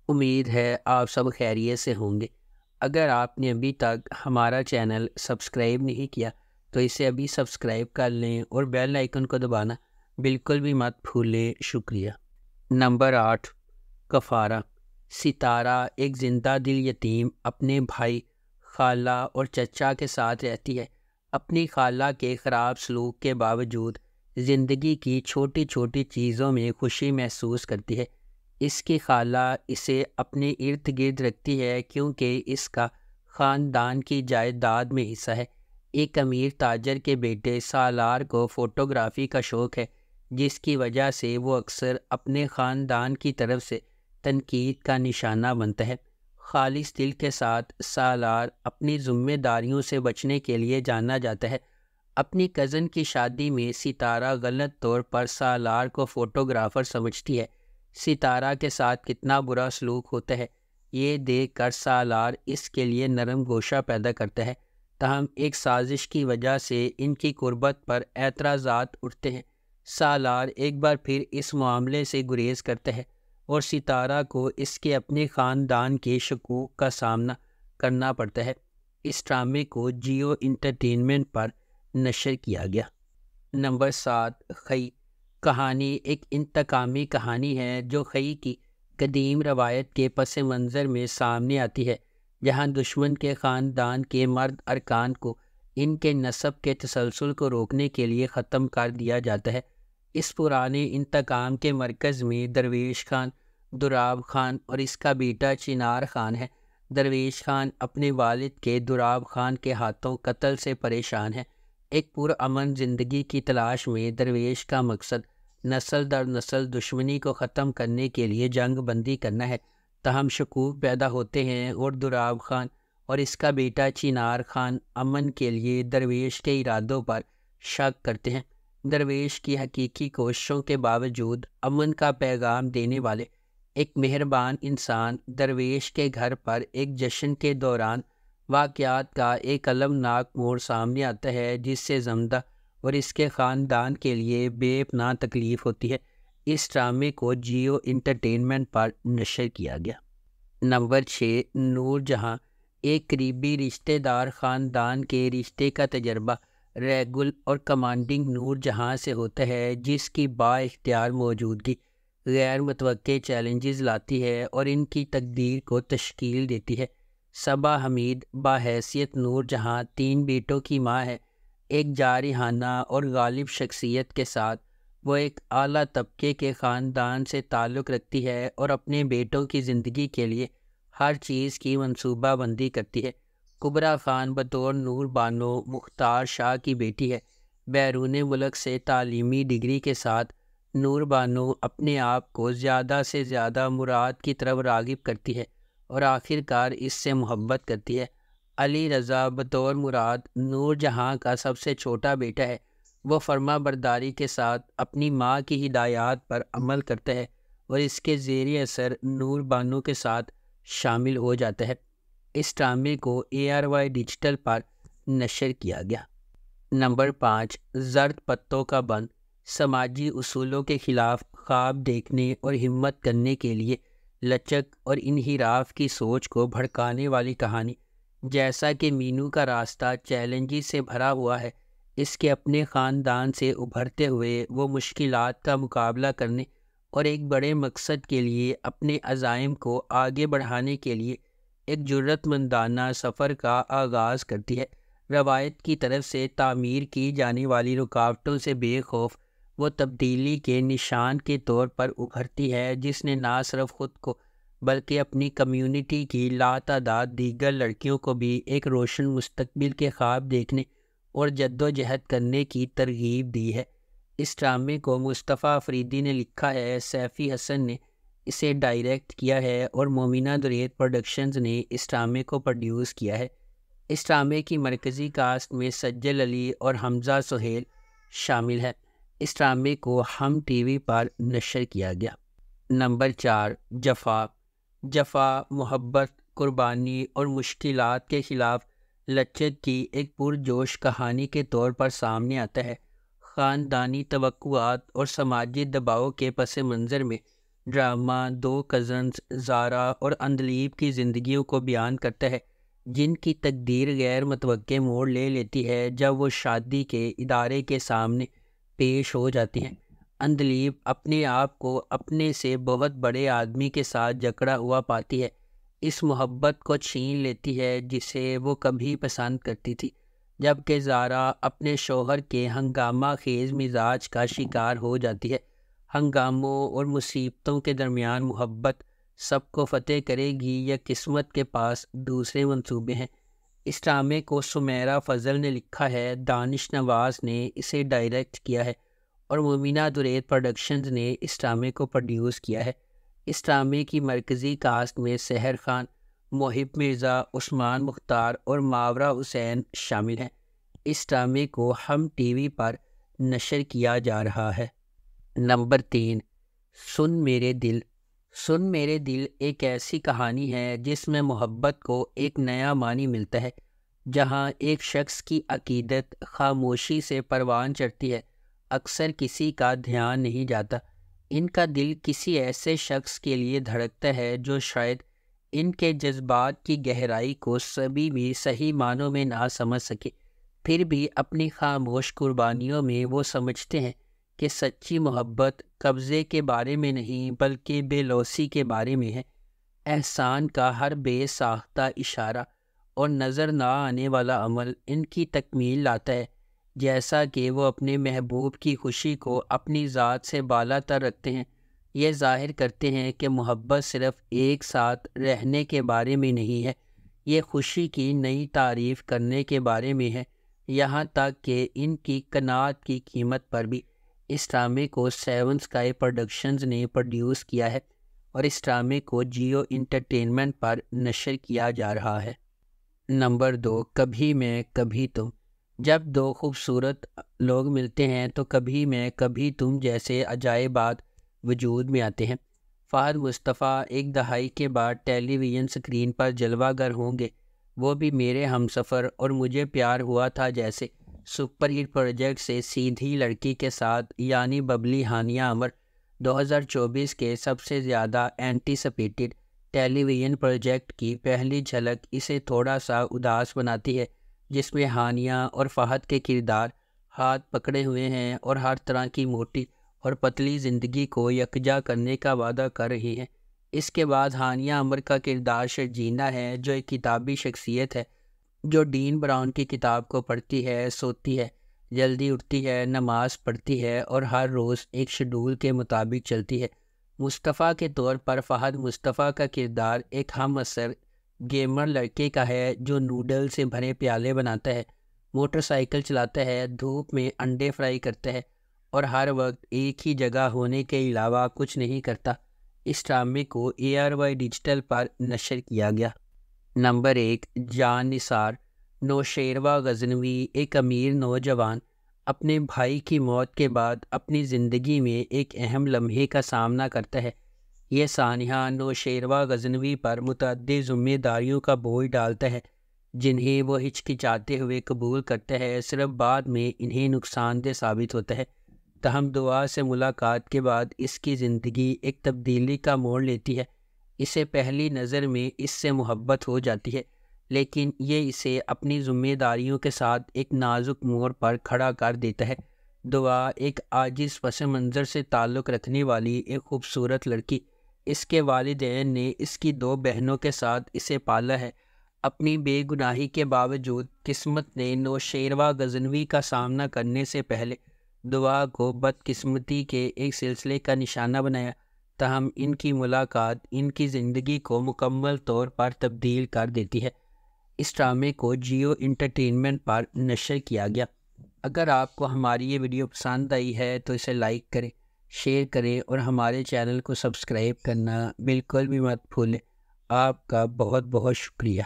امید ہے آپ سب خیریت سے ہوں گے۔ اگر آپ نے ابھی تک ہمارا چینل سبسکرائب نہیں کیا تو اسے ابھی سبسکرائب کر لیں اور بیل آئیکن کو دبانا بالکل بھی مت بھولیں۔ شکریہ۔ نمبر 8، کفارہ۔ ستارہ ایک زندہ دل یتیم اپنے بھائی، خالہ اور چچا کے ساتھ رہتی ہے۔ اپنی خالہ کے خراب سلوک کے باوجود زندگی کی چھوٹی چھوٹی چیزوں میں خوشی محسوس کرتی ہے۔ اس کی خالہ اسے اپنے ارد گرد رکھتی ہے کیونکہ اس کا خاندان کی جائیداد میں حصہ ہے۔ ایک امیر تاجر کے بیٹے سالار کو فوٹوگرافی کا شوق ہے، جس کی وجہ سے وہ اکثر اپنے خاندان کی طرف سے تنقید کا نشانہ بنتا ہے۔ خالص دل کے ساتھ سالار اپنی ذمہ داریوں سے بچنے کے لیے جانا جاتا ہے۔ اپنی کزن کی شادی میں ستارہ غلط طور پر سالار کو فوٹوگرافر سمجھتی ہے۔ ستارہ کے ساتھ کتنا برا سلوک ہوتا ہے یہ دیکھ کر سالار اس کے لیے نرم گوشہ پیدا کرتا ہے، تاہم ایک سازش کی وجہ سے ان کی قربت پر اعتراضات اٹھتے ہیں۔ سالار ایک بار پھر اس معاملے سے گریز کرتا ہے اور ستارہ کو اس کے اپنے خاندان کے شکوک کا سامنا کرنا پڑتا ہے۔ اس ڈرامے کو جیو انٹرٹینمنٹ پر نشر کیا گیا۔ نمبر 7، خئی۔ کہانی ایک انتقامی کہانی ہے جو خئی کی قدیم روایت کے پس منظر میں سامنے آتی ہے، جہاں دشمن کے خاندان کے مرد ارکان کو ان کے نسب کے تسلسل کو روکنے کے لیے ختم کر دیا جاتا ہے۔ اس پرانے انتقام کے مرکز میں درویش خان، دراب خان اور اس کا بیٹا چنار خان ہے۔ درویش خان اپنے والد کے دراب خان کے ہاتھوں قتل سے پریشان ہے۔ ایک پرامن زندگی کی تلاش میں درویش کا مقصد نسل در نسل دشمنی کو ختم کرنے کے لیے جنگ بندی کرنا ہے، تاہم شکوک پیدا ہوتے ہیں اور دراب خان اور اس کا بیٹا چنار خان امن کے لیے درویش کے ارادوں پر شک کرتے ہیں۔ درویش کی حقیقی کوششوں کے باوجود امن کا پیغام دینے والے ایک مہربان انسان درویش کے گھر پر ایک جشن کے دوران واقعات کا ایک المناک موڑ سامنے آتا ہے، جس سے زمدہ اور اس کے خاندان کے لیے بے پناہ تکلیف ہوتی ہے۔ اس ڈرامے کو جیو انٹرٹینمنٹ پر نشر کیا گیا۔ نمبر 6، نور جہاں۔ ایک قریبی رشتہ دار خاندان کے رشتے کا تجربہ ریگل اور کمانڈنگ نور جہاں سے ہوتا ہے، جس کی با اختیار موجودگی غیر متوقع چیلنجز لاتی ہے اور ان کی تقدیر کو تشکیل دیتی ہے۔ صبا حمید بحیثیت نور جہاں 3 بیٹوں کی ماں ہے۔ ایک جارحانہ اور غالب شخصیت کے ساتھ وہ ایک اعلیٰ طبقے کے خاندان سے تعلق رکھتی ہے اور اپنے بیٹوں کی زندگی کے لیے ہر چیز کی منصوبہ بندی کرتی ہے۔ کبریٰ خان بطور نور بانو مختار شاہ کی بیٹی ہے۔ بیرون ملک سے تعلیمی ڈگری کے ساتھ نور بانو اپنے آپ کو زیادہ سے زیادہ مراد کی طرف راغب کرتی ہے اور آخر کار اس سے محبت کرتی ہے۔ علی رضا بطور مراد نور جہاں کا سب سے چھوٹا بیٹا ہے۔ وہ فرما برداری کے ساتھ اپنی ماں کی ہدایات پر عمل کرتا ہے اور اس کے زیر اثر نور بانو کے ساتھ شامل ہو جاتا ہے۔ اس ڈرامے کو ARY ڈیجیٹل پر نشر کیا گیا۔ نمبر 5، زرد پتوں کا بند۔ سماجی اصولوں کے خلاف خواب دیکھنے اور ہمت کرنے کے لیے لچک اور انحراف کی سوچ کو بھڑکانے والی کہانی۔ جیسا کہ مینو کا راستہ چیلنجز سے بھرا ہوا ہے، اس کے اپنے خاندان سے ابھرتے ہوئے وہ مشکلات کا مقابلہ کرنے اور ایک بڑے مقصد کے لیے اپنے عزائم کو آگے بڑھانے کے لیے ایک جرأت مندانہ سفر کا آغاز کرتی ہے۔ روایت کی طرف سے تعمیر کی جانے والی رکاوٹوں سے بے خوف وہ تبدیلی کے نشان کے طور پر ابھرتی ہے، جس نے نہ صرف خود کو بلکہ اپنی کمیونٹی کی لاتعداد دیگر لڑکیوں کو بھی ایک روشن مستقبل کے خواب دیکھنے اور جدوجہد کرنے کی ترغیب دی ہے۔ اس ڈرامے کو مصطفیٰ افریدی نے لکھا ہے، سیفی حسن نے اسے ڈائریکٹ کیا ہے اور مومنہ درید پروڈکشنز نے اس ڈرامے کو پروڈیوس کیا ہے۔ اس ڈرامے کی مرکزی کاسٹ میں سجل علی اور حمزہ سہیل شامل ہے۔ اس ڈرامے کو ہم ٹی وی پر نشر کیا گیا۔ نمبر 4، جفا۔ جفا محبت، قربانی اور مشکلات کے خلاف لچک کی ایک پرجوش کہانی کے طور پر سامنے آتا ہے۔ خاندانی توقعات اور سماجی دباؤ کے پس منظر میں ڈرامہ دو کزنز زارا اور اندلیب کی زندگیوں کو بیان کرتا ہے، جن کی تقدیر غیر متوقع موڑ لے لیتی ہے جب وہ شادی کے ادارے کے سامنے پیش ہو جاتی ہیں۔ اندلیب اپنے آپ کو اپنے سے بہت بڑے آدمی کے ساتھ جکڑا ہوا پاتی ہے، اس محبت کو چھین لیتی ہے جسے وہ کبھی پسند کرتی تھی، جبکہ زارا اپنے شوہر کے ہنگامہ خیز مزاج کا شکار ہو جاتی ہے۔ ہنگاموں اور مصیبتوں کے درمیان محبت سب کو فتح کرے گی یا قسمت کے پاس دوسرے منصوبے ہیں؟ اس ڈرامے کو سمیرہ فضل نے لکھا ہے، دانش نواز نے اسے ڈائریکٹ کیا ہے اور مبینہ درید پروڈکشنز نے اس ڈرامے کو پروڈیوس کیا ہے۔ اس ڈرامے کی مرکزی کاسٹ میں سحر خان، محب مرزا، عثمان مختار اور ماورا حسین شامل ہیں۔ اس ڈرامے کو ہم ٹی وی پر نشر کیا جا رہا ہے۔ نمبر 3، سن میرے دل۔ سن میرے دل ایک ایسی کہانی ہے جس میں محبت کو ایک نیا معنی ملتا ہے۔ جہاں ایک شخص کی عقیدت خاموشی سے پروان چڑھتی ہے، اکثر کسی کا دھیان نہیں جاتا۔ ان کا دل کسی ایسے شخص کے لیے دھڑکتا ہے جو شاید ان کے جذبات کی گہرائی کو سبھی بھی صحیح معنوں میں نہ سمجھ سکے، پھر بھی اپنی خاموش قربانیوں میں وہ سمجھتے ہیں کہ سچی محبت قبضے کے بارے میں نہیں بلکہ بے لوثی کے بارے میں ہے۔ احسان کا ہر بے ساختہ اشارہ اور نظر نہ آنے والا عمل ان کی تکمیل لاتا ہے، جیسا کہ وہ اپنے محبوب کی خوشی کو اپنی ذات سے بالا تر رکھتے ہیں۔ یہ ظاہر کرتے ہیں کہ محبت صرف ایک ساتھ رہنے کے بارے میں نہیں ہے، یہ خوشی کی نئی تعریف کرنے کے بارے میں ہے، یہاں تک کہ ان کی قناعت کی قیمت پر بھی۔ اس ڈرامے کو 7 اسکائی پروڈکشنز نے پروڈیوس کیا ہے اور اس ڈرامے کو جیو انٹرٹینمنٹ پر نشر کیا جا رہا ہے۔ نمبر 2، کبھی میں کبھی تم۔ جب دو خوبصورت لوگ ملتے ہیں تو کبھی میں کبھی تم جیسے عجائبات وجود میں آتے ہیں۔ فہد مصطفیٰ ایک دہائی کے بعد ٹیلی ویژن سکرین پر جلوہ گر ہوں گے، وہ بھی میرے ہمسفر اور مجھے پیار ہوا تھا جیسے سپر ہٹ پروجیکٹ سے سیدھی لڑکی کے ساتھ، یعنی ببلی ہانیہ عمر 2024 کے سب سے زیادہ اینٹیسپیٹڈ ٹیلی ویژن پروجیکٹ کی پہلی جھلک اسے تھوڑا سا اداس بناتی ہے، جس میں ہانیہ اور فہد کے کردار ہاتھ پکڑے ہوئے ہیں اور ہر طرح کی موٹی اور پتلی زندگی کو یکجا کرنے کا وعدہ کر رہی ہیں۔ اس کے بعد ہانیہ عمر کا کردار شرجینا ہے، جو ایک کتابی شخصیت ہے جو ڈین براؤن کی کتاب کو پڑھتی ہے، سوتی ہے، جلدی اٹھتی ہے، نماز پڑھتی ہے اور ہر روز ایک شیڈول کے مطابق چلتی ہے۔ مصطفیٰ کے طور پر فہد مصطفیٰ کا کردار ایک ہم عصر گیمر لڑکے کا ہے جو نوڈل سے بھرے پیالے بناتا ہے، موٹر سائیکل چلاتا ہے، دھوپ میں انڈے فرائی کرتا ہے اور ہر وقت ایک ہی جگہ ہونے کے علاوہ کچھ نہیں کرتا۔ اس ڈرامے کو ARY ڈیجیٹل پر نشر کیا گیا۔ نمبر 1، جان نثار۔ نوشیروہ غزنوی ایک امیر نوجوان اپنے بھائی کی موت کے بعد اپنی زندگی میں ایک اہم لمحے کا سامنا کرتا ہے۔ یہ سانحہ نوشیروہ غزنوی پر متعدد ذمہ داریوں کا بوجھ ڈالتا ہے، جنہیں وہ ہچکچاتے ہوئے قبول کرتا ہے، صرف بعد میں انہیں نقصان دہ ثابت ہوتا ہے۔ تاہم دعا سے ملاقات کے بعد اس کی زندگی ایک تبدیلی کا موڑ لیتی ہے۔ اسے پہلی نظر میں اس سے محبت ہو جاتی ہے، لیکن یہ اسے اپنی ذمہ داریوں کے ساتھ ایک نازک موڑ پر کھڑا کر دیتا ہے۔ دعا ایک عاجز پس منظر سے تعلق رکھنے والی ایک خوبصورت لڑکی، اس کے والدین نے اس کی 2 بہنوں کے ساتھ اسے پالا ہے۔ اپنی بے گناہی کے باوجود قسمت نے نوشیروہ غزنوی کا سامنا کرنے سے پہلے دعا کو بدقسمتی کے ایک سلسلے کا نشانہ بنایا، تاہم ان کی ملاقات ان کی زندگی کو مکمل طور پر تبدیل کر دیتی ہے۔ اس ڈرامے کو جیو انٹرٹینمنٹ پر نشر کیا گیا۔ اگر آپ کو ہماری یہ ویڈیو پسند آئی ہے تو اسے لائک کریں، شیئر کریں اور ہمارے چینل کو سبسکرائب کرنا بالکل بھی مت بھولیں۔ آپ کا بہت بہت شکریہ۔